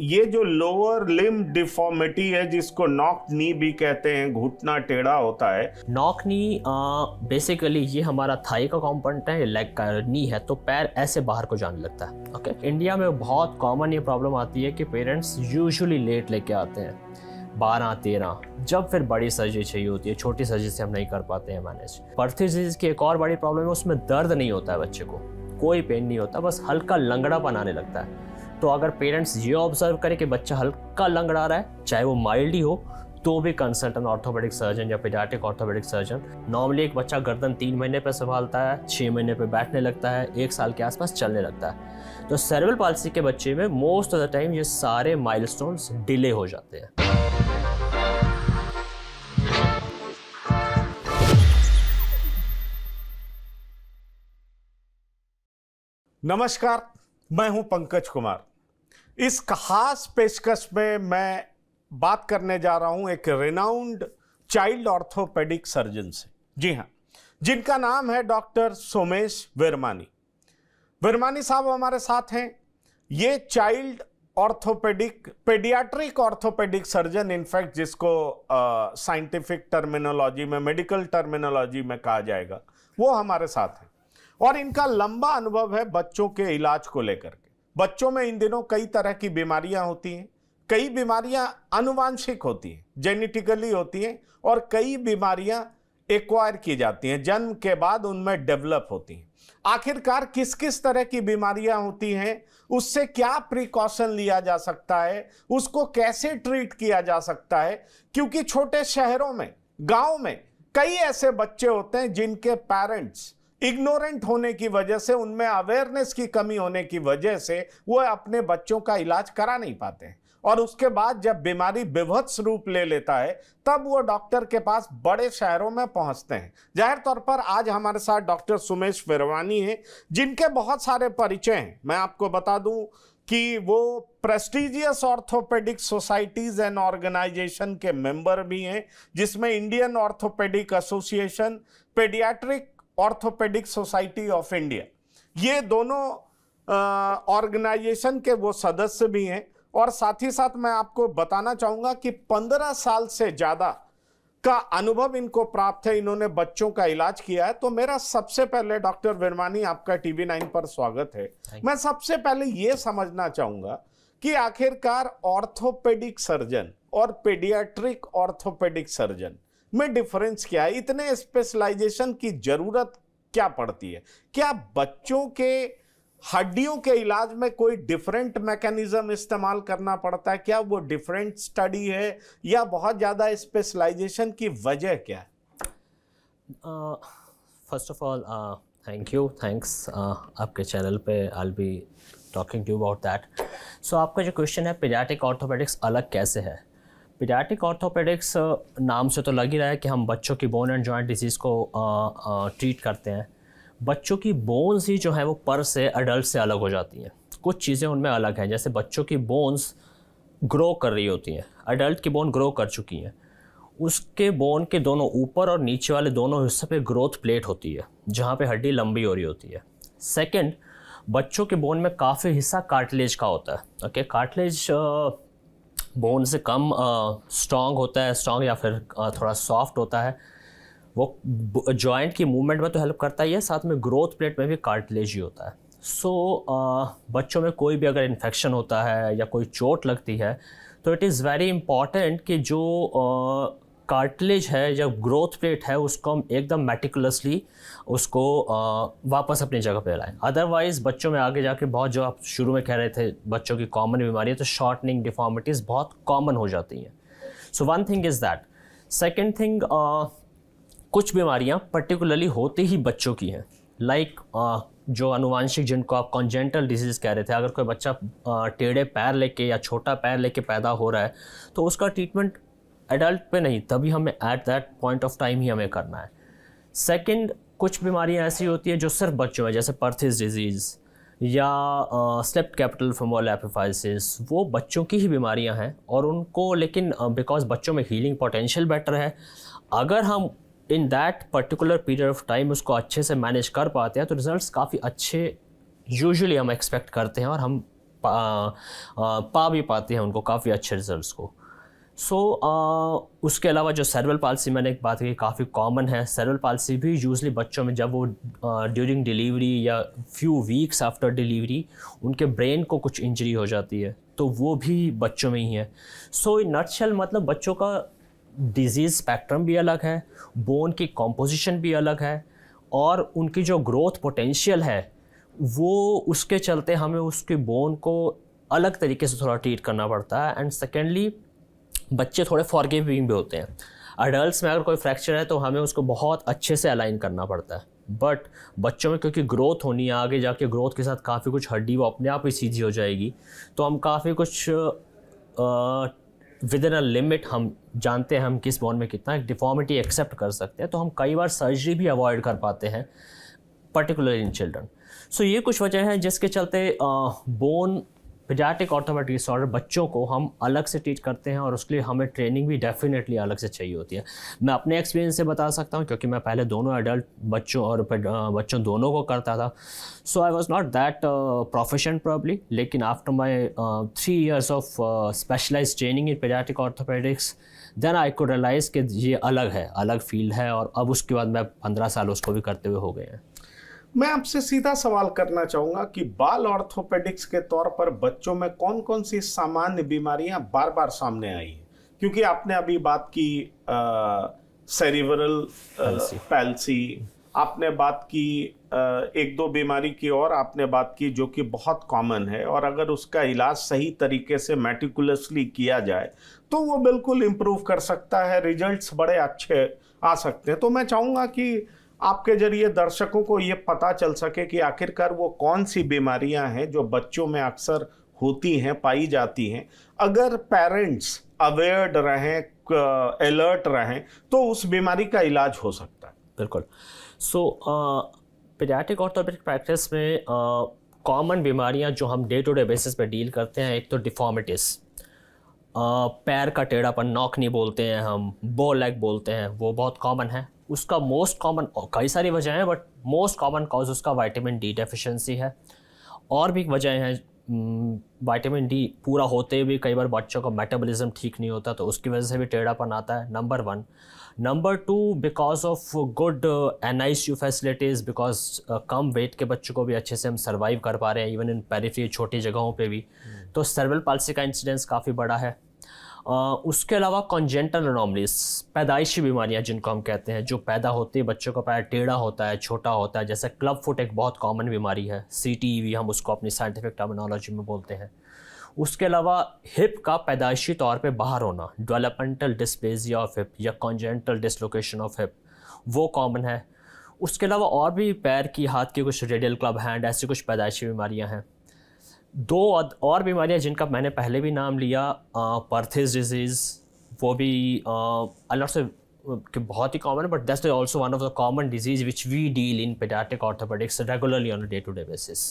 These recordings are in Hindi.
ये जो लोअर लिम्ब डिफॉर्मिटी है जिसको नॉक नी भी कहते हैं, घुटना टेढ़ा होता है। नॉक नी बेसिकली ये हमारा थाई का कंपोनेंट है, लेग का नी है, तो पैर ऐसे बाहर को जाने लगता है। ओके, इंडिया में बहुत कॉमन ये प्रॉब्लम आती है कि पेरेंट्स यूजुअली लेट लेके आते हैं 12-13, जब फिर बड़ी सर्जरी चाहिए होती है, छोटी सर्जरी से हम नहीं कर पाते हैं मैनेज। पर्थी डिजीज की एक और बड़ी प्रॉब्लम है, उसमें दर्द नहीं होता है, बच्चे को कोई पेन नहीं होता, बस हल्का लंगड़ापन आने लगता है। तो अगर पेरेंट्स ये ऑब्जर्व करें कि बच्चा हल्का लंगड़ा रहा है, चाहे वो माइल्ड ही हो, तो भी कंसल्ट एन ऑर्थोपेडिक सर्जन या पीडियाट्रिक ऑर्थोपेडिक सर्जन। नॉर्मली एक बच्चा गर्दन 3 महीने पे संभालता है, 6 महीने पे बैठने लगता है, 1 साल के आसपास चलने लगता है। तो सेरेब्रल पाल्सी के बच्चे में मोस्ट ऑफ द टाइम ये सारे माइलस्टोन्स डिले हो जाते हैं। नमस्कार, मैं हूं पंकज कुमार। इस खास पेशकश में मैं बात करने जा रहा हूं एक रिनाउंड चाइल्ड ऑर्थोपेडिक सर्जन से। जी हां, जिनका नाम है डॉक्टर सोमेश विरमानी। विरमानी साहब हमारे साथ हैं। ये child orthopaedic, paediatric orthopaedic surgeon, in fact जिसको साइंटिफिक टर्मिनोलॉजी में, मेडिकल टर्मिनोलॉजी में कहा जाएगा, वो हमारे साथ हैं। और इनका लंबा अनुभव है बच्चों के इलाज को लेकर के। बच्चों में इन दिनों कई तरह की बीमारियां होती हैं। कई बीमारियां आनुवांशिक होती हैं, जेनेटिकली होती हैं, और कई बीमारियां एक्वायर की जाती हैं, जन्म के बाद उनमें डेवलप होती हैं। आखिरकार किस किस तरह की बीमारियां होती हैं, उससे क्या प्रिकॉशन लिया जा सकता है, उसको कैसे ट्रीट किया जा सकता है, क्योंकि छोटे शहरों में, गांव में कई ऐसे बच्चे होते हैं जिनके पेरेंट्स इग्नोरेंट होने की वजह से, उनमें अवेयरनेस की कमी होने की वजह से वो अपने बच्चों का इलाज करा नहीं पाते हैं। और उसके बाद जब बीमारी विभत्स रूप ले लेता है, तब वो डॉक्टर के पास बड़े शहरों में पहुंचते हैं। जाहिर तौर पर आज हमारे साथ डॉक्टर सोमेश विरमानी हैं, जिनके बहुत सारे परिचय हैं। मैं आपको बता दूं कि वो prestigious orthopaedic societies and organisation के मेंबर भी हैं, जिसमें Indian orthopaedic association, paediatric orthopaedic society of India, ये दोनों ऑर्गेनाइजेशन के वो सदस्य भी हैं। और साथ ही साथ मैं आपको बताना चाहूंगा कि 15 साल से ज्यादा का अनुभव इनको प्राप्त है। इन्होंने बच्चों का इलाज किया है। तो मेरा सबसे पहले डॉक्टर विरमानी, आपका TV9 पर स्वागत है। मैं सबसे पहले ये समझना चाहूंगा कि आखिरकार ऑर्थोपेडिक सर्जन और पेडियाट्रिक ऑर्थोपेडिक सर्जन में डिफरेंस क्या है? इतने स्पेशलाइजेशन की जरूरत क्या पड़ती है? क्या बच्चों के हड्डियों के इलाज में कोई डिफरेंट मैकेनिज्म इस्तेमाल करना पड़ता है? क्या वो डिफरेंट स्टडी है, या बहुत ज्यादा स्पेशलाइजेशन की वजह क्या है? फर्स्ट ऑफ ऑल थैंक्स आपके चैनल पे I will be talking to about that. So आपका जो क्वेश्चन है, पीडियाट्रिक ऑर्थोपेडिक्स अलग कैसे है? पीडियाट्रिक ऑर्थोपेडिक्स नाम से तो लग ही रहा है कि हम बच्चों की बोन एंड जॉइंट डिजीज़ को ट्रीट करते हैं। बच्चों की बोन्स ही जो है वो पर से अडल्ट से अलग हो जाती हैं। कुछ चीज़ें उनमें अलग हैं, जैसे बच्चों की बोन्स ग्रो कर रही होती हैं, अडल्ट की बोन ग्रो कर चुकी हैं, उसके बोन के दोनों ऊपर और नीचे वाले दोनों हिस्से पे ग्रोथ प्लेट होती है, जहाँ पे हड्डी लंबी हो रही होती है। सेकेंड, बच्चों के बोन में काफ़ी हिस्सा कार्टिलेज का होता है। ओके, कार्टिलेज बोन से कम स्ट्रॉन्ग होता है, स्ट्रॉन्ग या फिर थोड़ा सॉफ्ट होता है। वो जॉइंट की मूवमेंट में तो हेल्प करता ही है, साथ में ग्रोथ प्लेट में भी कार्टिलेज ही होता है। सो बच्चों में कोई भी अगर इन्फेक्शन होता है या कोई चोट लगती है, तो इट इज़ वेरी इम्पॉर्टेंट कि जो कार्टिलेज है या ग्रोथ प्लेट है, उसको हम एकदम मेटिकुलसली उसको वापस अपनी जगह पे लाएं। अदरवाइज़ बच्चों में आगे जाके बहुत, जो आप शुरू में कह रहे थे बच्चों की कॉमन बीमारी है, तो शॉर्टनिंग, डिफॉर्मिटीज़ बहुत कॉमन हो जाती हैं। So one thing is that. Second thing, कुछ बीमारियां पर्टिकुलरली होती ही बच्चों की हैं, लाइक जो अनुवांशिक, जिनको आप कॉन्जेंटल डिजीज़ कह रहे थे। अगर कोई बच्चा टेढ़े पैर लेके या छोटा पैर लेके पैदा हो रहा है, तो उसका ट्रीटमेंट एडल्ट पे नहीं, तभी हमें at that point of time ही हमें करना है। सेकंड, कुछ बीमारियां ऐसी होती हैं जो सिर्फ बच्चों में, जैसे पर्थीज डिजीज़ या स्लेप्ट कैपिटल फेमोरल एपिफाइसिस, वो बच्चों की ही बीमारियां हैं। और उनको, लेकिन बिकॉज बच्चों में हीलिंग पोटेंशियल बेटर है, अगर हम in that particular period of time उसको अच्छे से मैनेज कर पाते हैं, तो रिजल्ट्स काफ़ी अच्छे यूजुअली हम एक्सपेक्ट करते हैं और हम पा भी पाते हैं उनको काफ़ी अच्छे रिजल्ट्स को। सो उसके अलावा जो सेरेब्रल पाल्सी मैंने एक बात की काफ़ी कॉमन है। सेरेब्रल पाल्सी भी यूजली बच्चों में जब वो ड्यूरिंग डिलीवरी या फ्यू वीक्स आफ्टर डिलीवरी उनके ब्रेन को कुछ इंजरी हो जाती है, तो वो भी बच्चों में ही है। सो इन नटशेल मतलब बच्चों का डिजीज़ स्पेक्ट्रम भी अलग है, बोन की कॉम्पोजिशन भी अलग है, और उनकी जो ग्रोथ पोटेंशियल है वो उसके चलते हमें उसके बोन को अलग तरीके से थोड़ा ट्रीट करना पड़ता है। एंड सेकेंडली बच्चे थोड़े फॉरगिविंग भी होते हैं। अडल्ट्स में अगर कोई फ्रैक्चर है तो हमें उसको बहुत अच्छे से अलाइन करना पड़ता है, बट बच्चों में क्योंकि ग्रोथ होनी है, आगे जाके ग्रोथ के साथ काफ़ी कुछ हड्डी वो अपने आप ही सीधी हो जाएगी, तो हम काफ़ी कुछ विद इन अ लिमिट हम जानते हैं हम किस बोन में कितना डिफॉर्मिटी एक्सेप्ट कर सकते हैं, तो हम कई बार सर्जरी भी अवॉइड कर पाते हैं, पर्टिकुलर इन चिल्ड्रन। सो ये कुछ वजह हैं जिसके चलते बोन पीडियाट्रिक ऑर्थोपेडिक डिसऑर्डर बच्चों को हम अलग से ट्रीट करते हैं, और उसके लिए हमें ट्रेनिंग भी डेफिनेटली अलग से चाहिए होती है। मैं अपने एक्सपीरियंस से बता सकता हूँ क्योंकि मैं पहले दोनों एडल्ट बच्चों और बच्चों दोनों को करता था। So I was not that professional probably, लेकिन after my 3 years of specialise training in paediatric orthopaedics then I could realise कि ये अलग है, अलग फील्ड है, और अब उसके बाद मैं 15 साल उसको भी करते हुए हो गए हैं। मैं आपसे सीधा सवाल करना चाहूंगा कि बाल ऑर्थोपेडिक्स के तौर पर बच्चों में कौन कौन सी सामान्य बीमारियां बार बार सामने आई हैं? क्योंकि आपने अभी बात की सेरिब्रल पैल्सी, आपने बात की एक दो बीमारी की, और आपने बात की जो कि बहुत कॉमन है, और अगर उसका इलाज सही तरीके से मेटिकुलसली किया जाए तो वो बिल्कुल इम्प्रूव कर सकता है, रिजल्ट्स बड़े अच्छे आ सकते हैं। तो मैं चाहूँगा कि आपके जरिए दर्शकों को ये पता चल सके कि आखिरकार वो कौन सी बीमारियां हैं जो बच्चों में अक्सर होती हैं, पाई जाती हैं। अगर पेरेंट्स अवेयर रहें, अलर्ट रहें, तो उस बीमारी का इलाज हो सकता है। बिल्कुल। सो पीडियाट्रिक ऑर्थोपेडिक प्रैक्टिस में कॉमन बीमारियां जो हम डे टू डे बेसिस पे डील करते हैं, एक तो डिफॉर्मिटीज़, पैर का टेढ़ापन, नॉकनी बोलते हैं हम, बो लेग बोलते हैं, वो बहुत कॉमन है। उसका मोस्ट कॉमन, कई सारी वजह हैं, बट मोस्ट कॉमन कॉज उसका विटामिन डी डेफिशिएंसी है। और भी वजह हैं, विटामिन डी पूरा होते भी कई बार बच्चों का मेटाबॉलिज्म ठीक नहीं होता, तो उसकी वजह से भी टेढ़ापन आता है, number 1। Number 2, because of good NICU facilities, because कम वेट के बच्चों को भी अच्छे से हम सर्वाइव कर पा रहे हैं, इवन इन पेरिफेरी छोटी जगहों पे भी, तो सेरेब्रल पाल्सी का इंसिडेंस काफ़ी बड़ा है। उसके अलावा कॉन्जेंटल एनोमलीज, पैदाइशी बीमारियां जिनको हम कहते हैं, जो पैदा होते ही बच्चों का पैर टेढ़ा होता है, छोटा होता है, जैसे क्लब फुट एक बहुत कॉमन बीमारी है, CTEV हम उसको अपनी साइंटिफिक टर्मिनोलॉजी में बोलते हैं। उसके अलावा हिप का पैदाइशी तौर पे बाहर होना, डेवलपमेंटल डिस्प्लेजिया ऑफ हिप या कॉन्जेंटल डिसलोकेशन ऑफ हिप, वो कॉमन है। उसके अलावा और भी पैर की, हाथ की कुछ रेडियल क्लब हैंड, ऐसी कुछ पैदाइशी बीमारियां हैं। 2 और बीमारियां जिनका मैंने पहले भी नाम लिया, परथिस डिजीज़, वो भी अल्लाह से कि बहुत ही कॉमन है, but that's also one of the common disease which we deal in paediatric orthopaedics regularly on a day to day basis.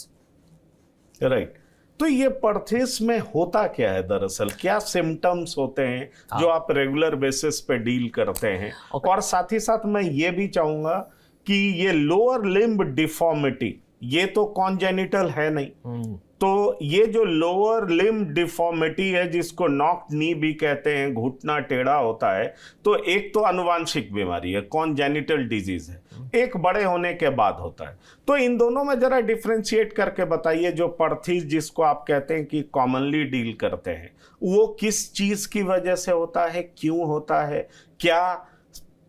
Right. तो ये परथिस में होता क्या है दरअसल, क्या सिम्टम्स होते हैं जो आप रेगुलर बेसिस पे डील करते हैं? और साथ ही साथ मैं ये भी चाहूंगा कि ये लोअर लिम्ब डिफॉर्मिटी, ये तो कॉन्जेनिटल है नहीं, तो ये जो लोअर लिम्ब डिफॉर्मिटी है, जिसको नॉक नी भी कहते हैं, घुटना टेढ़ा होता है, तो एक तो आनुवांशिक बीमारी है, कॉन्जेनिटल डिजीज है, एक बड़े होने के बाद होता है। तो इन दोनों में जरा डिफ्रेंशिएट करके बताइए, जो परथिस जिसको आप कहते हैं कि कॉमनली डील करते हैं, वो किस चीज की वजह से होता है, क्यों होता है, क्या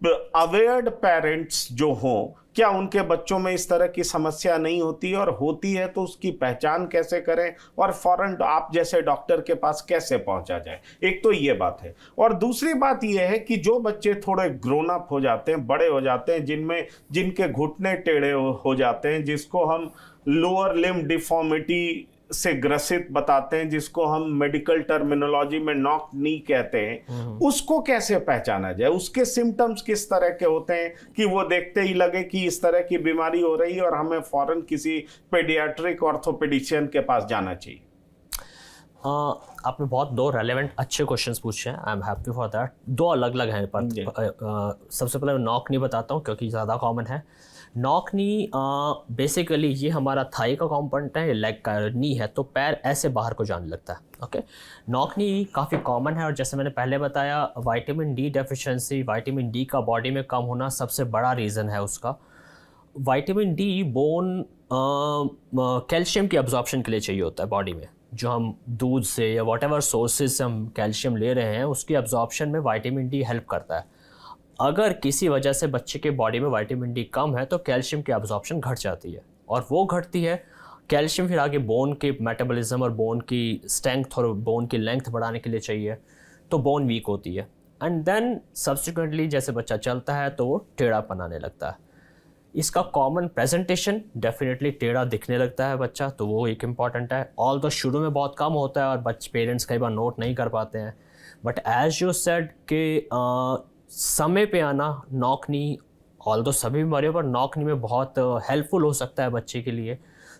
अवेयर्ड पेरेंट्स जो हों, क्या उनके बच्चों में इस तरह की समस्या नहीं होती, और होती है तो उसकी पहचान कैसे करें, और फौरन आप जैसे डॉक्टर के पास कैसे पहुंचा जाए? एक तो ये बात है। और दूसरी बात ये है कि जो बच्चे थोड़े ग्रोन अप हो जाते हैं, बड़े हो जाते हैं, जिनके घुटने टेढ़े हो जाते हैं, जिसको हम लोअर लिम्ब डिफॉर्मिटी से ग्रसित बताते हैं, जिसको हम मेडिकल टर्मिनोलॉजी में नॉक नी कहते हैं, उसको कैसे पहचाना जाए? उसके सिम्टम्स किस तरह के होते हैं कि वो देखते ही लगे कि इस तरह की बीमारी हो रही है और हमें फौरन किसी पेडियाट्रिक ऑर्थोपेडिशियन के पास जाना चाहिए? आपने बहुत दो रेलेवेंट अच्छे क्वेश्चंस पूछे हैं, I am happy for that. दो अलग अलग हैं पर सबसे पहले मैं नॉक नी बताता हूँ क्योंकि ज़्यादा कॉमन है। नॉक नी बेसिकली ये हमारा थाई का कॉम्पोनेंट है, लेग का नी है, तो पैर ऐसे बाहर को जाने लगता है। ओके, नॉक नी काफ़ी कॉमन है और जैसे मैंने पहले बताया vitamin D deficiency, vitamin D का बॉडी में कम होना सबसे बड़ा रीज़न है उसका। विटामिन डी बोन कैल्शियम की अब्जॉर्प्शन के लिए चाहिए होता है बॉडी में, जो हम दूध से या व्हाटएवर सोर्सेज से हम कैल्शियम ले रहे हैं उसकी अब्जॉर्प्शन में विटामिन डी हेल्प करता है। अगर किसी वजह से बच्चे के बॉडी में विटामिन डी कम है तो कैल्शियम की अब्जॉर्प्शन घट जाती है, और वो घटती है कैल्शियम फिर आगे बोन के मेटाबॉलिज्म और बोन की स्ट्रेंथ और बोन की लेंथ बढ़ाने के लिए चाहिए, तो बोन वीक होती है। एंड देन सब्सिक्वेंटली जैसे बच्चा चलता है तो वो टेढ़ापन आने लगता है। इसका कॉमन प्रेजेंटेशन डेफिनेटली टेढ़ा दिखने लगता है बच्चा, तो वो एक इम्पॉर्टेंट है। ऑल तो शुरू में बहुत कम होता है और बच्चे पेरेंट्स कई बार नोट नहीं कर पाते हैं, बट एज यू सेड के समय पे आना नॉक नी, ऑल तो सभी बीमारियों पर नॉक नी में बहुत हेल्पफुल हो सकता है बच्चे के लिए।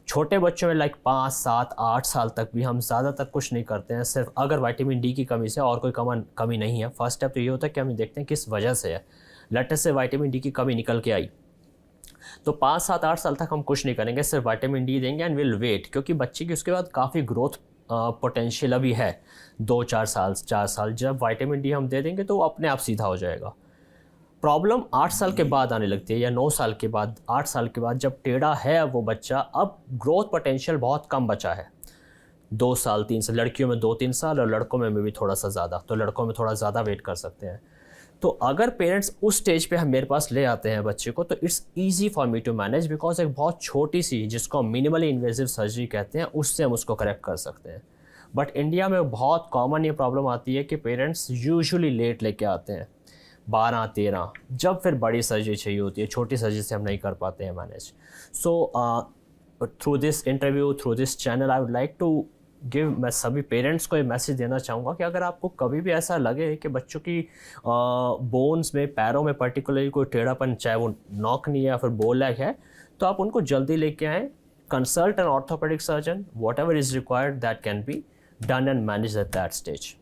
छोटे बच्चों में लाइक 5, 7, 8 साल तक भी हम ज़्यादातर कुछ नहीं करते हैं, सिर्फ अगर विटामिन डी की कमी से, और कोई कमी नहीं है। फर्स्ट स्टेप तो ये होता है कि हम देखते हैं किस वजह से है। लेट से विटामिन डी की कमी निकल के आई तो 5, 7, 8 साल तक हम कुछ नहीं करेंगे, सिर्फ विटामिन डी देंगे एंड विल वेट, क्योंकि बच्चे की उसके बाद काफ़ी ग्रोथ पोटेंशियल अभी है। 2, 4 साल जब विटामिन डी हम दे देंगे तो वो अपने आप सीधा हो जाएगा। प्रॉब्लम 8 साल के बाद आने लगती है या 9 साल के बाद, 8 साल के बाद जब टेढ़ा है वो बच्चा, अब ग्रोथ पोटेंशियल बहुत कम बचा है। 2 साल 3 साल, लड़कियों में 2-3 साल और लड़कों में भी थोड़ा सा ज़्यादा, तो लड़कों में थोड़ा ज़्यादा वेट कर सकते हैं। तो अगर पेरेंट्स उस स्टेज पे हम मेरे पास ले आते हैं बच्चे को, तो it's easy for me to manage, because एक बहुत छोटी सी, जिसको हम मिनिमली इन्वेजिव सर्जरी कहते हैं, उससे हम उसको करेक्ट कर सकते हैं। बट इंडिया में बहुत कॉमन ये प्रॉब्लम आती है कि पेरेंट्स यूजुअली लेट लेके आते हैं, 12-13, जब फिर बड़ी सर्जरी चाहिए होती है, छोटी सर्जरी से हम नहीं कर पाते हैं manage. So through this interview, through this channel, I would like to मैं सभी पेरेंट्स को ये मैसेज देना चाहूँगा कि अगर आपको कभी भी ऐसा लगे कि बच्चों की बोन्स में, पैरों में पर्टिकुलरली कोई टेढ़ापन, चाहे वो नॉक नी या फिर बो लेग है, तो आप उनको जल्दी लेके आएँ, consult an orthopaedic surgeon, whatever is required that can be done and manage at that stage.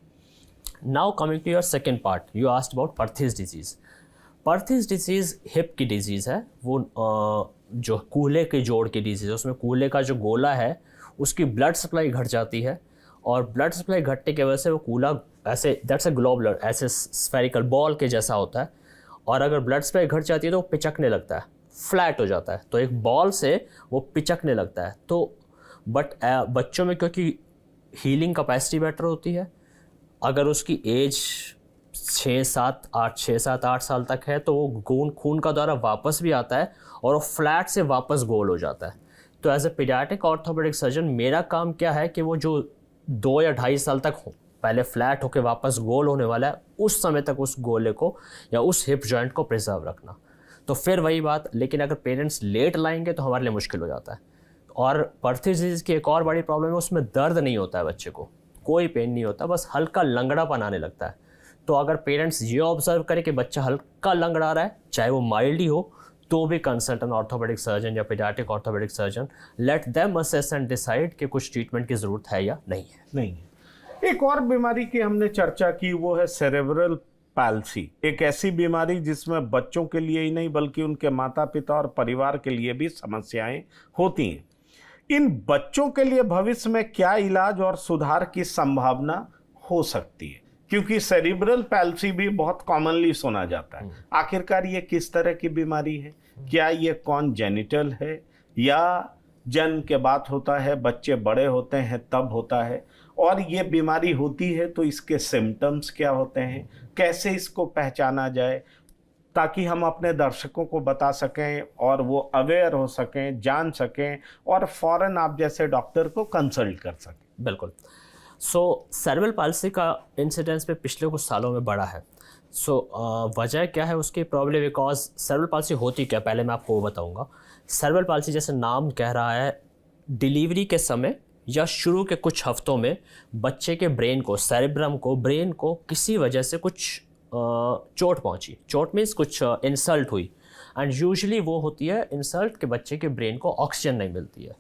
Now coming to your second part, you asked about Perthes disease. Perthes disease hip की डिजीज़ है, वो जो कूल्हे के जोड़ की डिजीज़ है, उसमें कूल्हे का जो गोला है उसकी ब्लड सप्लाई घट जाती है, और ब्लड सप्लाई घटने की वजह से वो कूला ऐसे, दैट्स अ ग्लोबुलर, ऐसे स्फेरिकल बॉल के जैसा होता है, और अगर ब्लड सप्लाई घट जाती है तो वो पिचकने लगता है, फ्लैट हो जाता है, तो एक बॉल से वो पिचकने लगता है। तो बट बच्चों में क्योंकि हीलिंग कैपेसिटी बेटर होती है, अगर उसकी एज 6-7-8 साल तक है तो वो खून का दौरा वापस भी आता है और वो फ्लैट से वापस गोल हो जाता है। तो as a paediatric orthopaedic surgeon मेरा काम क्या है कि वो जो 2 या 2.5 साल तक हो, पहले फ्लैट होकर वापस गोल होने वाला है, उस समय तक उस गोले को या उस हिप जॉइंट को प्रिजर्व रखना। तो फिर वही बात, लेकिन अगर पेरेंट्स लेट लाएंगे तो हमारे लिए मुश्किल हो जाता है। और पर्थीज डिजीज़ की एक और बड़ी प्रॉब्लम है, उसमें दर्द नहीं होता है, बच्चे को कोई पेन नहीं होता, बस हल्का लंगड़ापन आने लगता है। तो अगर पेरेंट्स ये ऑब्जर्व करें कि बच्चा हल्का लंगड़ा रहा है, चाहे वो माइल्ड ही हो, तो भी कंसल्ट एन ऑर्थोपेडिक सर्जन या paediatric orthopaedic surgeon, let them assess and decide कि कुछ ट्रीटमेंट की ज़रूरत है या नहीं है। एक और बीमारी की हमने चर्चा की, वो है सेरेब्रल पैल्सी, एक ऐसी बीमारी जिसमें बच्चों के लिए ही नहीं बल्कि उनके माता पिता और परिवार के लिए भी समस्याएं होती हैं। इन बच्चों के लिए भविष्य में क्या इलाज और सुधार की संभावना हो सकती है, क्योंकि सेरिब्रल पैल्सी भी बहुत कॉमनली सुना जाता है। आखिरकार ये किस तरह की बीमारी है? क्या ये कॉन्जेनिटल है या जन्म के बाद होता है, बच्चे बड़े होते हैं तब होता है? और ये बीमारी होती है तो इसके सिम्टम्स क्या होते हैं, कैसे इसको पहचाना जाए, ताकि हम अपने दर्शकों को बता सकें और वो अवेयर हो सकें, जान सकें और फौरन आप जैसे डॉक्टर को कंसल्ट कर सकें। बिल्कुल। सो सेरेब्रल पाल्सी का इंसिडेंस पे पिछले कुछ सालों में बढ़ा है। वजह क्या है उसकी? प्रॉब्लम बिकॉज सेरेब्रल पाल्सी होती क्या, पहले मैं आपको वो बताऊंगा। सेरेब्रल पाल्सी जैसे नाम कह रहा है, डिलीवरी के समय या शुरू के कुछ हफ्तों में बच्चे के ब्रेन को, सेरेब्रम को, ब्रेन को किसी वजह से कुछ चोट पहुंची। चोट मीन्स कुछ इंसल्ट हुई, एंड यूजुअली वो होती है इंसल्ट के बच्चे के ब्रेन को ऑक्सीजन नहीं मिलती है।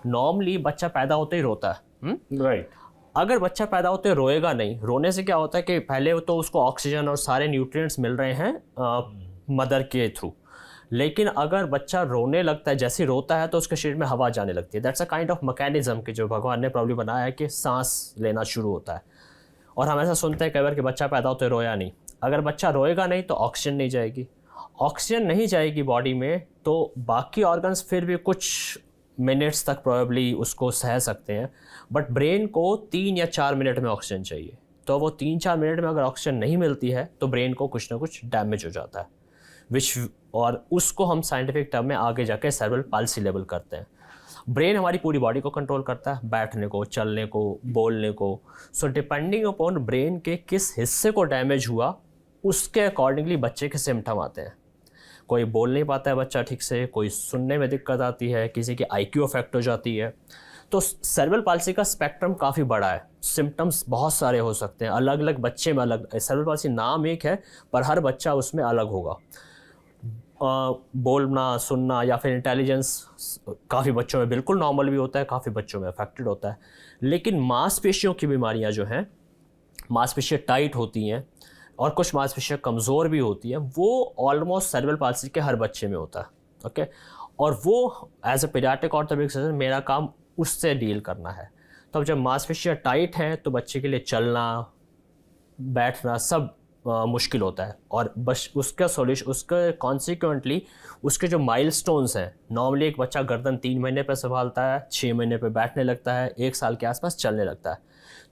नॉर्मली बच्चा पैदा होते ही रोता है, राइट। अगर बच्चा पैदा होते ही रोएगा नहीं, रोने से क्या होता है कि पहले तो उसको ऑक्सीजन और सारे न्यूट्रिएंट्स मिल रहे हैं मदर के थ्रू, लेकिन अगर बच्चा रोने लगता है, जैसे ही रोता है तो उसके शरीर में हवा जाने लगती है। That's a kind of mechanism कि जो भगवान ने प्रॉब्लम बनाया है कि सांस लेना शुरू होता है। और हम ऐसा सुनते हैं कई बार कि बच्चा पैदा होते रोया नहीं। अगर बच्चा रोएगा नहीं तो ऑक्सीजन नहीं जाएगी, ऑक्सीजन नहीं जाएगी बॉडी में तो बाकी ऑर्गन्स फिर भी कुछ मिनट्स तक प्रोबेबली उसको सह सकते हैं, बट ब्रेन को 3 या 4 मिनट में ऑक्सीजन चाहिए। तो वो 3-4 मिनट में अगर ऑक्सीजन नहीं मिलती है तो ब्रेन को कुछ ना कुछ डैमेज हो जाता है, और उसको हम साइंटिफिक टर्म में आगे जाके सेरेब्रल पाल्सी लेवल करते हैं। ब्रेन हमारी पूरी बॉडी को कंट्रोल करता है, बैठने को, चलने को, बोलने को। सो डिपेंडिंग अपॉन ब्रेन के किस हिस्से को डैमेज हुआ उसके अकॉर्डिंगली बच्चे के सिम्टम आते हैं। कोई बोल नहीं पाता है बच्चा ठीक से, कोई सुनने में दिक्कत आती है, किसी की IQ अफेक्ट हो जाती है। तो सेरेब्रल पाल्सी का स्पेक्ट्रम काफ़ी बड़ा है, सिम्टम्स बहुत सारे हो सकते हैं, अलग अलग बच्चे में अलग। सेरेब्रल पाल्सी नाम एक है पर हर बच्चा उसमें अलग होगा। बोलना, सुनना या फिर इंटेलिजेंस काफ़ी बच्चों में बिल्कुल नॉर्मल भी होता है, काफ़ी बच्चों में अफेक्टेड होता है। लेकिन मांसपेशियों की बीमारियां जो हैं, मांसपेशियां टाइट होती हैं और कुछ मांसपेशियां कमज़ोर भी होती हैं, वो ऑलमोस्ट सेरेब्रल पाल्सी के हर बच्चे में होता है। ओके, और वो as a paediatric orthopaedic surgeon मेरा काम उससे डील करना है। तो अब जब मांसपेशियां टाइट हैं तो बच्चे के लिए चलना, बैठना सब मुश्किल होता है, और बस उसका सॉल्यूशन, उसके कॉन्सिक्वेंटली उसके जो माइलस्टोन्स हैं, नॉर्मली एक बच्चा गर्दन 3 महीने पर संभालता है, 6 महीने पर बैठने लगता है, 1 साल के आसपास चलने लगता है।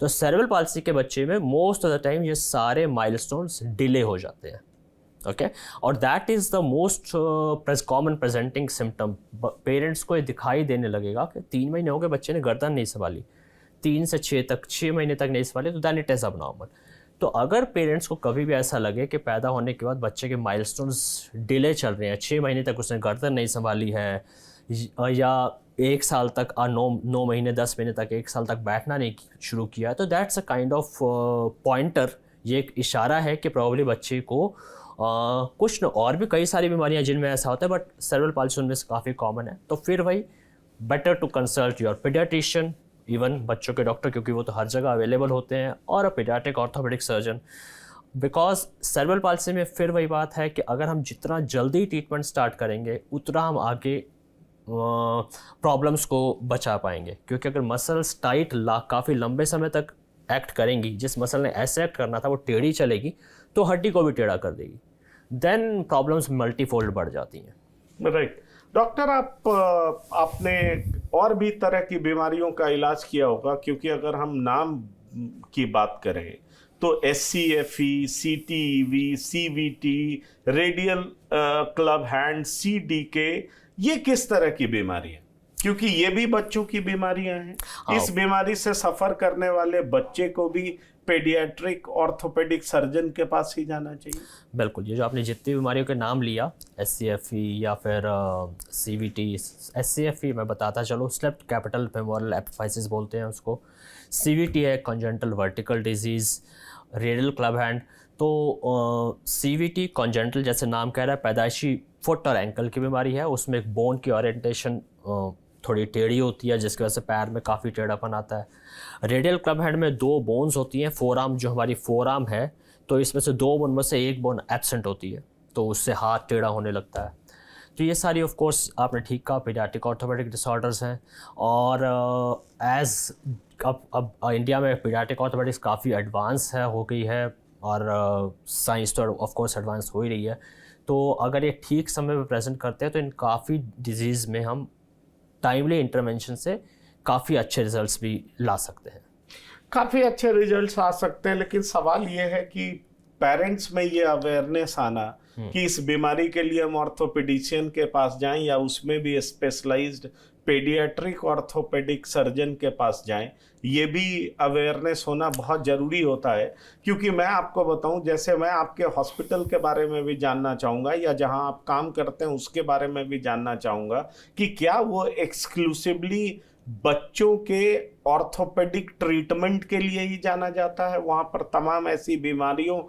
तो सेरेब्रल पाल्सी के बच्चे में मोस्ट ऑफ द टाइम ये सारे माइलस्टोन्स डिले हो जाते हैं। ओके, और that is the most common presenting symptom. Parents को ये दिखाई देने लगेगा कि 3 महीने हो गए बच्चे ने गर्दन नहीं संभाली, 3 से 6 महीने तक नहीं संभाली, तो दैन इट इज़ अब नॉर्मल। तो अगर पेरेंट्स को कभी भी ऐसा लगे कि पैदा होने के बाद बच्चे के माइलस्टोन्स डिले चल रहे हैं, 6 महीने तक उसने गर्दन नहीं संभाली है, या 1 साल तक 9 महीने 10 महीने तक 1 साल तक बैठना नहीं शुरू किया, तो that's a kind of pointer. ये एक इशारा है कि प्रॉब्ली बच्चे को कुछ न, और भी कई सारी बीमारियां जिनमें ऐसा होता है, बट सेरेब्रल पाल्सी उनमें से काफ़ी कॉमन है। तो फिर वही better to consult your paediatrician, even बच्चों के डॉक्टर, क्योंकि वो तो हर जगह अवेलेबल होते हैं, और a paediatric orthopaedic surgeon. Because cerebral palsy में फिर वही बात है कि अगर हम जितना जल्दी ट्रीटमेंट स्टार्ट करेंगे उतना हम आगे प्रॉब्लम्स को बचा पाएंगे। क्योंकि अगर मसल्स टाइट काफ़ी लंबे समय तक एक्ट करेंगी, जिस मसल ने ऐसे एक्ट करना था वो टेढ़ी चलेगी तो हड्डी को भी टेढ़ा कर देगी, देन प्रॉब्लम्स मल्टीफोल्ड बढ़ जाती हैं। राइट डॉक्टर, आपने और भी तरह की बीमारियों का इलाज किया होगा, क्योंकि अगर हम नाम की बात करें तो SCFE, CTEV, CVT, radial club hand, CDK, ये किस तरह की बीमारी है? क्योंकि ये भी बच्चों की बीमारियां हैं। इस बीमारी से सफर करने वाले बच्चे को भी पेडियाट्रिक ऑर्थोपेडिक सर्जन के पास ही जाना चाहिए। बिल्कुल, ये जो आपने जितनी बीमारियों के नाम लिया, SCFE या फिर CVT, SCFE मैं बताता चलो, स्लेप्ट कैपिटल फेमोरल एपिफाइसिस बोलते हैं उसको। CVT है congenital vertical disease, radial club hand. तो CVT कॉन्जेंटल, जैसे नाम कह रहा है, पैदाइशी फुट और एंकल की बीमारी है। उसमें एक बोन की ओरिएंटेशन थोड़ी टेढ़ी होती है, जिसकी वजह से पैर में काफ़ी टेढ़ापन आता है। रेडियल क्लब हैंड में 2 बोन्स होती हैं, फोरआर्म, जो हमारी फोरआर्म है, तो इसमें से 2 बोन में से 1 बोन एब्सेंट होती है, तो उससे हाथ टेढ़ा होने लगता है। तो ये सारी ऑफ कोर्स आपने ठीक कहा पीडियाट्रिक ऑर्थोपेडिक डिसऑर्डर्स हैं। और अब इंडिया में पीडियाट्रिक ऑर्थोपेडिक्स काफ़ी एडवांस हो गई है, और साइंस तो ऑफ कोर्स एडवांस हो ही रही है। तो अगर ये ठीक समय पे प्रेजेंट करते हैं तो इन काफ़ी डिजीज़ में हम टाइमली इंटरवेंशन से काफ़ी अच्छे रिजल्ट्स भी ला सकते हैं। काफ़ी अच्छे रिजल्ट्स आ सकते हैं, लेकिन सवाल ये है कि पेरेंट्स में ये अवेयरनेस आना कि इस बीमारी के लिए हम ऑर्थोपेडिशियन के पास जाएं या उसमें भी स्पेशलाइज्ड पेडियाट्रिक ऑर्थोपेडिक सर्जन के पास जाएं, ये भी अवेयरनेस होना बहुत ज़रूरी होता है। क्योंकि मैं आपको बताऊं, जैसे मैं आपके हॉस्पिटल के बारे में भी जानना चाहूँगा, या जहां आप काम करते हैं उसके बारे में भी जानना चाहूँगा कि क्या वो एक्सक्लूसिवली बच्चों के ऑर्थोपेडिक ट्रीटमेंट के लिए ही जाना जाता है, वहाँ पर तमाम ऐसी बीमारियों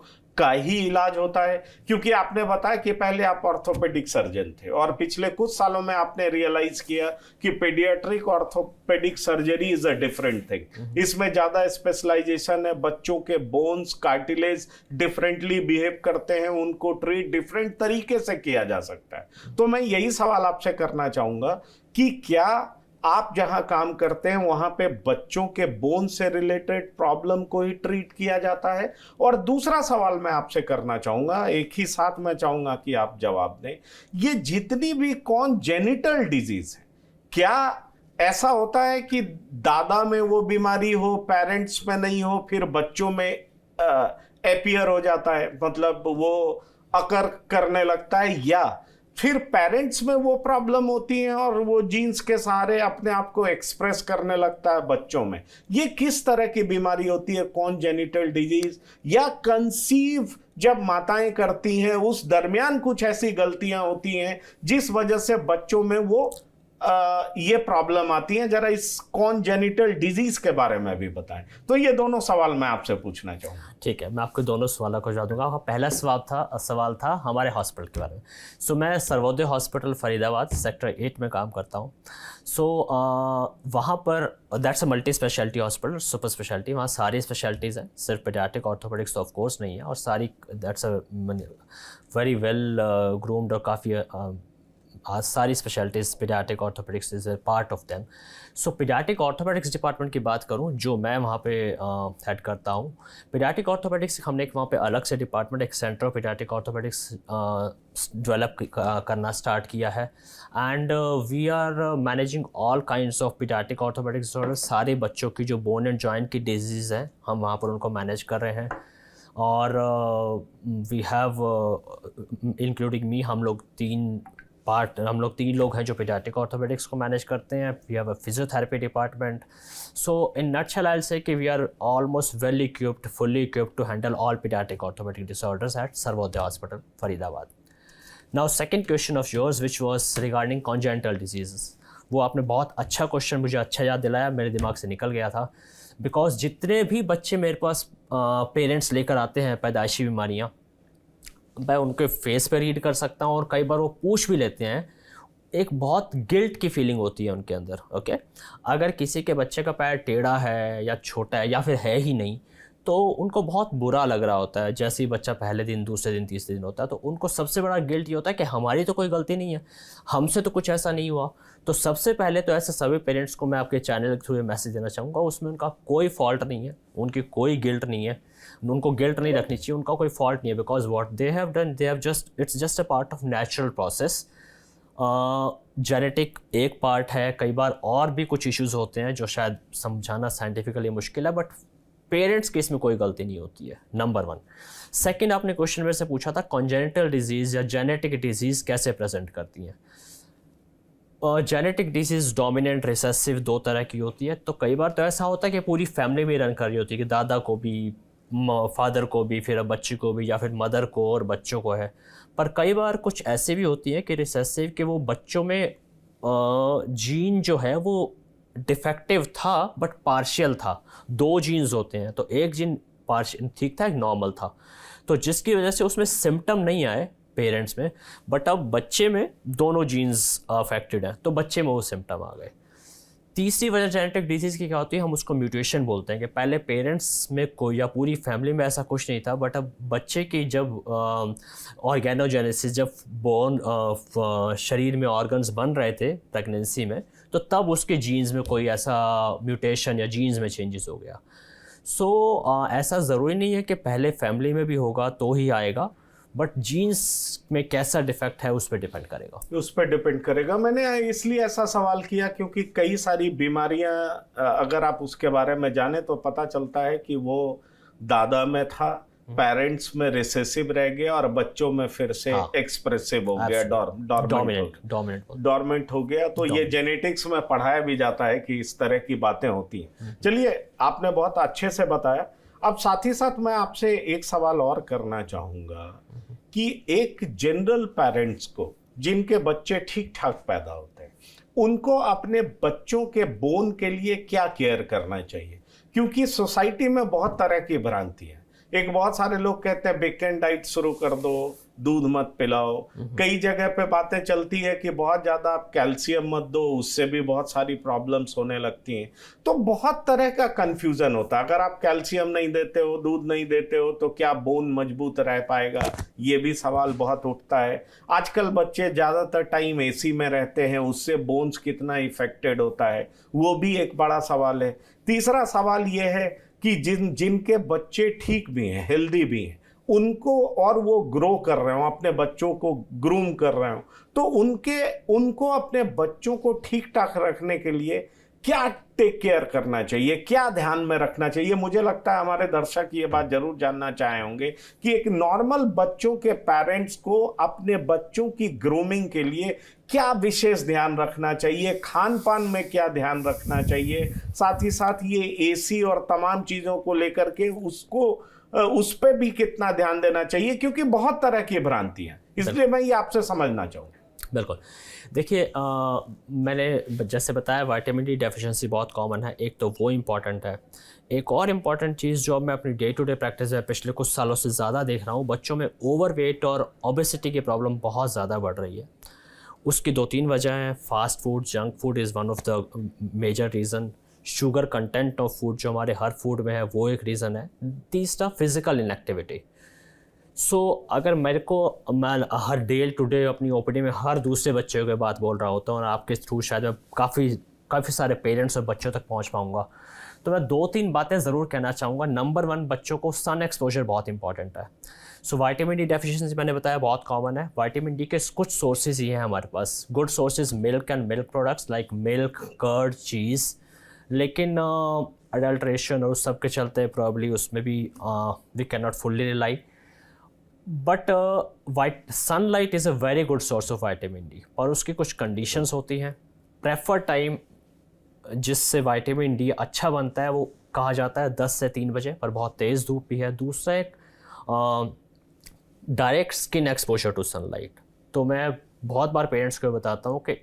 उसका ही इलाज होता है? क्योंकि आपने बताया कि पहले आप ऑर्थोपेडिक सर्जन थे और पिछले कुछ सालों में आपने रियलाइज किया कि paediatric orthopaedic surgery is a different thing. इसमें ज्यादा स्पेशलाइजेशन है, बच्चों के बोन्स कार्टिलेज डिफरेंटली बिहेव करते हैं, उनको ट्रीट डिफरेंट तरीके से किया जा सकता है। तो मैं यही सवाल आपसे करना चाहूंगा कि क्या आप जहां काम करते हैं वहां पे बच्चों के बोन से रिलेटेड प्रॉब्लम को ही ट्रीट किया जाता है? और दूसरा सवाल मैं आपसे करना चाहूंगा, एक ही साथ मैं चाहूंगा कि आप जवाब दें, ये जितनी भी कॉन्जेनिटल डिजीज है, क्या ऐसा होता है कि दादा में वो बीमारी हो, पेरेंट्स में नहीं हो, फिर बच्चों में एपियर हो जाता है, मतलब वो अकर करने लगता है, या फिर पेरेंट्स में वो प्रॉब्लम होती है और वो जीन्स के सहारे अपने आप को एक्सप्रेस करने लगता है बच्चों में? ये किस तरह की बीमारी होती है, कॉन्जेनिटल डिजीज या कंसीव जब माताएं करती हैं उस दरमियान कुछ ऐसी गलतियां होती हैं जिस वजह से बच्चों में वो ये प्रॉब्लम आती है? जरा इस कॉन्जेनिटल डिजीज के बारे में भी बताएं। तो ये दोनों सवाल मैं आपसे पूछना चाहूँगा। ठीक है, मैं आपको दोनों सवालों को जवाब दूंगा। आपका पहला सवाल था हमारे हॉस्पिटल के बारे में। सो मैं सर्वोदय हॉस्पिटल फरीदाबाद सेक्टर 8 में काम करता हूँ। सो वहाँ पर that's a multi speciality hospital, super speciality. वहाँ सारी स्पेशलिटीज़ हैं, सिर्फ पेडियाट्रिक ऑर्थोपेडिक्स ऑफ कोर्स नहीं है, और सारी that's a very well groomed और काफ़ी आज सारी specialities paediatric orthopaedics is a part of them. So paediatric orthopaedics department की बात करूं जो मैं वहाँ पे हेड करता हूं, पीडियाट्रिक ऑर्थोपेडिक्स हमने एक वहाँ पे अलग से डिपार्टमेंट, एक centre of paediatric orthopaedics develop करना स्टार्ट किया है। And we are managing all kinds of paediatric orthopaedics disorder. सारे बच्चों की जो बोन एंड जॉइंट की डिजीज़ है हम वहाँ पर उनको मैनेज कर रहे हैं। और वी हैव इंक्लूडिंग मी, हम लोग तीन लोग हैं जो पीडियाट्रिक ऑर्थोपेडिक्स को मैनेज करते हैं। We have a physiotherapy department. So in nutshell I will say कि we are almost well equipped, fully equipped to handle all paediatric orthopaedic disorders at Sarvodaya hospital Faridabad. Now second question of yours which was regarding congenital diseases, वो आपने बहुत अच्छा क्वेश्चन मुझे अच्छा याद दिलाया, मेरे दिमाग से निकल गया था। बिकॉज जितने भी बच्चे मेरे पास पेरेंट्स लेकर आते हैं पैदाइशी बीमारियाँ, मैं उनके फेस पे रीड कर सकता हूँ और कई बार वो पूछ भी लेते हैं। एक बहुत गिल्ट की फीलिंग होती है उनके अंदर। ओके, अगर किसी के बच्चे का पैर टेढ़ा है या छोटा है या फिर है ही नहीं, तो उनको बहुत बुरा लग रहा होता है। जैसे ही बच्चा पहले दिन, दूसरे दिन, तीसरे दिन होता है, तो उनको सबसे बड़ा गिल्ट ये होता है कि हमारी तो कोई गलती नहीं है, हमसे तो कुछ ऐसा नहीं हुआ। तो सबसे पहले तो ऐसे सभी पेरेंट्स को मैं आपके चैनल के थ्रू ये मैसेज देना चाहूँगा, उसमें उनका कोई फॉल्ट नहीं है, उनकी कोई गिल्ट नहीं है, उनको गिल्ट नहीं रखनी चाहिए, उनका कोई फॉल्ट नहीं है। Because what they have done, they have just, it's just a part of natural process. Genetic एक पार्ट है, कई बार और भी कुछ इश्यूज होते हैं जो शायद समझाना साइंटिफिकली मुश्किल है, बट पेरेंट्स के इसमें कोई गलती नहीं होती है, नंबर 1। सेकंड, आपने क्वेश्चन मेरे से पूछा था कॉन्जेनिटल डिजीज़ या जेनेटिक डिजीज़ कैसे प्रेजेंट करती हैं। जेनेटिक डिजीज़ डोमिनेंट, रिसेसिव, दो तरह की होती है। तो कई बार तो ऐसा होता है कि पूरी फैमिली में रन कर रही होती है कि दादा को भी, फादर को भी, फिर बच्चे को भी, या फिर मदर को और बच्चों को है। पर कई बार कुछ ऐसे भी होती है कि रिसेसिव के वो बच्चों में जीन जो है वो डिफेक्टिव था बट पार्शियल था। 2 जीन्स होते हैं, तो एक जीन पार्शियल ठीक था, एक नॉर्मल था, तो जिसकी वजह से उसमें सिम्टम नहीं आए पेरेंट्स में, बट अब बच्चे में दोनों जीन्स अफेक्टेड हैं, तो बच्चे में वो सिम्टम आ गए। तीसरी वजह जेनेटिक डिजीज़ की क्या होती है, हम उसको म्यूटेशन बोलते हैं, कि पहले पेरेंट्स में कोई या पूरी फैमिली में ऐसा कुछ नहीं था, बट अब बच्चे की जब ऑर्गेनोजेनेसिस, जब बोन शरीर में ऑर्गन्स बन रहे थे प्रेगनेंसी में, तो तब उसके जीन्स में कोई ऐसा म्यूटेशन या जीन्स में चेंजेस हो गया। सो ऐसा ज़रूरी नहीं है कि पहले फैमिली में भी होगा तो ही आएगा, बट जीन्स में कैसा डिफेक्ट है उस पर डिपेंड करेगा। उस पर डिपेंड करेगा। मैंने इसलिए ऐसा सवाल किया क्योंकि कई सारी बीमारियां अगर आप उसके बारे में जाने तो पता चलता है कि वो दादा में था, पेरेंट्स में रिसेसिव रह गया और बच्चों में फिर से एक्सप्रेसिव हो गया, डोर्मेंट हो गया। तो ये जेनेटिक्स में पढ़ाया भी जाता है कि इस तरह की बातें होती हैं। चलिए, आपने बहुत अच्छे से बताया। अब साथ ही साथ मैं आपसे एक सवाल और करना चाहूंगा कि एक जनरल पेरेंट्स को जिनके बच्चे ठीक ठाक पैदा होते हैं, उनको अपने बच्चों के बोन के लिए क्या केयर करना चाहिए? क्योंकि सोसाइटी में बहुत तरह की भ्रांति है एक बहुत सारे लोग कहते हैं वीकेंड डाइट शुरू कर दो, दूध मत पिलाओ। कई जगह पे बातें चलती है कि बहुत ज़्यादा आप कैल्शियम मत दो, उससे भी बहुत सारी प्रॉब्लम्स होने लगती हैं। तो बहुत तरह का कंफ्यूजन होता है। अगर आप कैल्शियम नहीं देते हो, दूध नहीं देते हो, तो क्या बोन मजबूत रह पाएगा, ये भी सवाल बहुत उठता है। आजकल बच्चे ज़्यादातर टाइम एसी में रहते हैं, उससे बोन्स कितना इफेक्टेड होता है, वो भी एक बड़ा सवाल है। तीसरा सवाल ये है कि जिनके बच्चे ठीक भी हैं, हेल्दी भी हैं, उनको, और वो ग्रो कर रहे हो, अपने बच्चों को ग्रूम कर रहे हो, तो उनको अपने बच्चों को ठीक ठाक रखने के लिए क्या टेक केयर करना चाहिए, क्या ध्यान में रखना चाहिए। मुझे लगता है हमारे दर्शक ये बात जरूर जानना चाहे होंगे कि एक नॉर्मल बच्चों के पेरेंट्स को अपने बच्चों की ग्रूमिंग के लिए क्या विशेष ध्यान रखना चाहिए, खान पान में क्या ध्यान रखना चाहिए, साथ ही साथ ये एसी और तमाम चीज़ों को लेकर के उस पर भी कितना ध्यान देना चाहिए, क्योंकि बहुत तरह की भ्रांतियां, इसलिए मैं ये आपसे समझना चाहूँगा। बिल्कुल। देखिए, मैंने जैसे बताया विटामिन डी डेफिशिएंसी बहुत कॉमन है, एक तो वो इम्पॉर्टेंट है। एक और इम्पॉर्टेंट चीज़ जो मैं अपनी डे टू डे प्रैक्टिस में पिछले कुछ सालों से ज़्यादा देख रहा हूँ, बच्चों में ओवरवेट और ओबेसिटी की प्रॉब्लम बहुत ज़्यादा बढ़ रही है। उसकी 2-3 वजह हैं। Fast food, junk food is one of the major reason. Sugar content of food जो हमारे हर फूड में है वो एक रीज़न है। तीसरा फिज़िकल इनएक्टिविटी। अगर मैं हर डे टू डे अपनी ओपीडी में हर दूसरे बच्चे के बात बोल रहा होता हूँ और आपके थ्रू शायद मैं काफ़ी सारे पेरेंट्स और बच्चों तक पहुँच पाऊँगा, तो मैं 2-3 बातें ज़रूर कहना चाहूँगा। नंबर 1, बच्चों को सन एक्सपोजर बहुत इंपॉर्टेंट है। विटामिन डी डेफिशिएंसी मैंने बताया बहुत कॉमन है। विटामिन डी के कुछ सोर्सेज ये हैं हमारे पास। Good sources milk and milk products like milk, curd, cheese. लेकिन अडल्ट्रेशन और उस सब के चलते प्रॉब्ली उसमें भी we can not fully rely. But sunlight is a very good source of vitamin D, और उसकी कुछ कंडीशंस होती हैं। प्रेफर टाइम जिससे विटामिन डी अच्छा बनता है वो कहा जाता है 10 से 3 बजे, पर बहुत तेज़ धूप भी है। दूसरा एक direct skin exposure to sunlight. तो मैं बहुत बार पेरेंट्स को बताता हूँ कि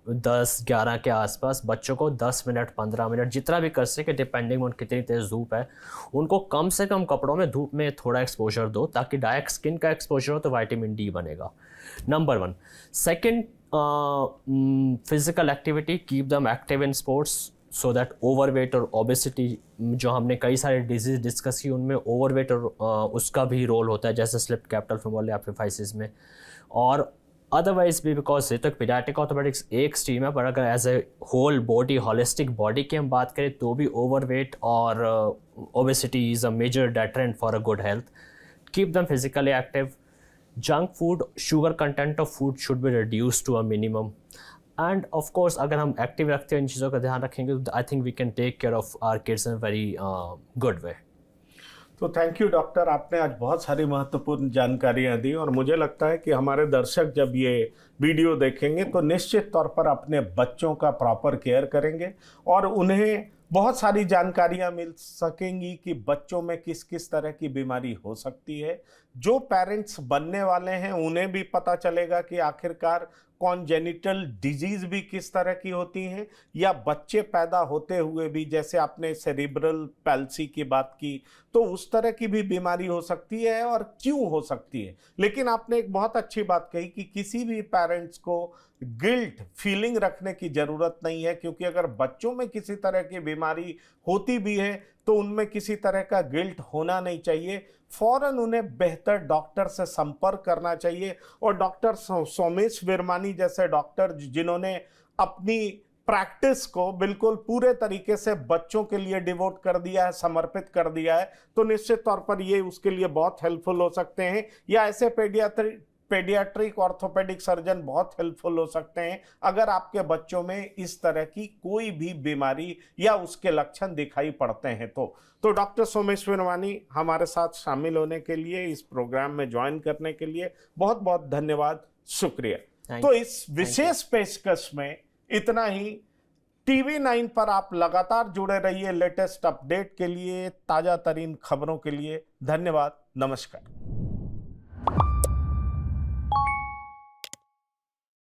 10-11 के आसपास बच्चों को 10 मिनट 15 मिनट जितना भी कर सके, डिपेंडिंग ऑन कितनी तेज़ धूप है, उनको कम से कम कपड़ों में धूप में थोड़ा एक्सपोजर दो, ताकि डायरेक्ट स्किन का एक्सपोजर हो तो विटामिन डी बनेगा। Number 1। Second, physical activity, keep them active in sports so that overweight और ओबेसिटी जो हमने कई सारे डिजीज़ डिस्कस की उनमें ओवरवेट और उसका भी रोल होता है, जैसे स्लिप कैपिटल फीमोरल एपिफाइसिस में। और अदरवाइज भी, बिकॉज ये तक पीडियाट्रिक ऑर्थोपेडिक्स एक स्ट्रीम है, पर अगर as a whole body, holistic body की हम बात करें तो भी ओवरवेट और obesity is a major deterrent for a good health. Keep them physically active. Junk food, sugar content of food should be reduce to a minimum. And of course अगर हम एक्टिव रखते हैं, इन चीज़ों का ध्यान रखेंगे, तो I think we can take care of our kids in very good way. तो थैंक यू डॉक्टर, आपने आज बहुत सारी महत्वपूर्ण जानकारियां दी, और मुझे लगता है कि हमारे दर्शक जब ये वीडियो देखेंगे तो निश्चित तौर पर अपने बच्चों का प्रॉपर केयर करेंगे, और उन्हें बहुत सारी जानकारियां मिल सकेंगी कि बच्चों में किस किस तरह की बीमारी हो सकती है। जो पेरेंट्स बनने वाले हैं उन्हें भी पता चलेगा कि आखिरकार कॉन्जेनिटल डिजीज भी किस तरह की होती हैं, या बच्चे पैदा होते हुए भी, जैसे आपने सेरिब्रल पैल्सी की बात की, तो उस तरह की भी बीमारी हो सकती है और क्यों हो सकती है। लेकिन आपने एक बहुत अच्छी बात कही कि किसी भी पेरेंट्स को गिल्ट फीलिंग रखने की ज़रूरत नहीं है, क्योंकि अगर बच्चों में किसी तरह की बीमारी होती भी है तो उनमें किसी तरह का गिल्ट होना नहीं चाहिए। फौरन उन्हें बेहतर डॉक्टर से संपर्क करना चाहिए, और डॉक्टर सोमेश विरमानी जैसे डॉक्टर जिन्होंने अपनी प्रैक्टिस को बिल्कुल पूरे तरीके से बच्चों के लिए डिवोट कर दिया है, समर्पित कर दिया है, तो निश्चित तौर पर ये उसके लिए बहुत हेल्पफुल हो सकते हैं। या ऐसे पेडियाट्रिक ऑर्थोपेडिक सर्जन बहुत हेल्पफुल हो सकते हैं अगर आपके बच्चों में इस तरह की कोई भी बीमारी या उसके लक्षण दिखाई पड़ते हैं। तो डॉक्टर सोमेश विरमानी, हमारे साथ शामिल होने के लिए, इस प्रोग्राम में ज्वाइन करने के लिए बहुत बहुत धन्यवाद, शुक्रिया। तो इस विशेष पेशकश में इतना ही। TV9 पर आप लगातार जुड़े रहिए लेटेस्ट अपडेट के लिए, ताजा तरीन खबरों के लिए। धन्यवाद, नमस्कार।